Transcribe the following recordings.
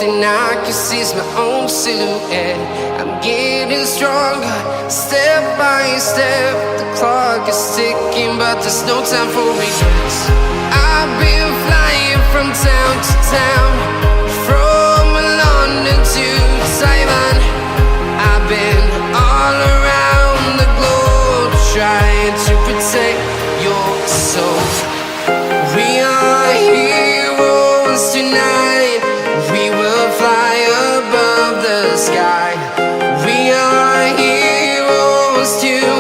and I can see my own silhouette. I'm getting stronger, step by step. The clock is ticking, but there's no time for regrets. I've been flying from town to town, from London to Taiwan. I've been all around the globe, trying to protect your soul. We are heroes tonight. We will fly above the sky. We are heroes tonight.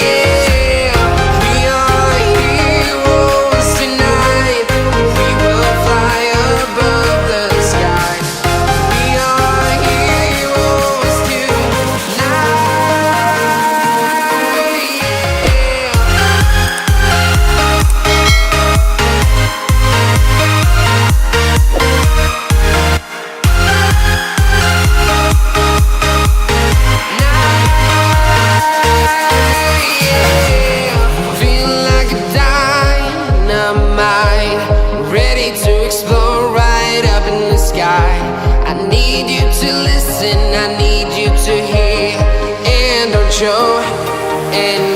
Yeah. We are heroes tonight. We will fly above the sky. We are heroes tonight. Feeling like a dynamite, ready to explode right up in the sky. I need you to listen, I need you to hear, and don't show. And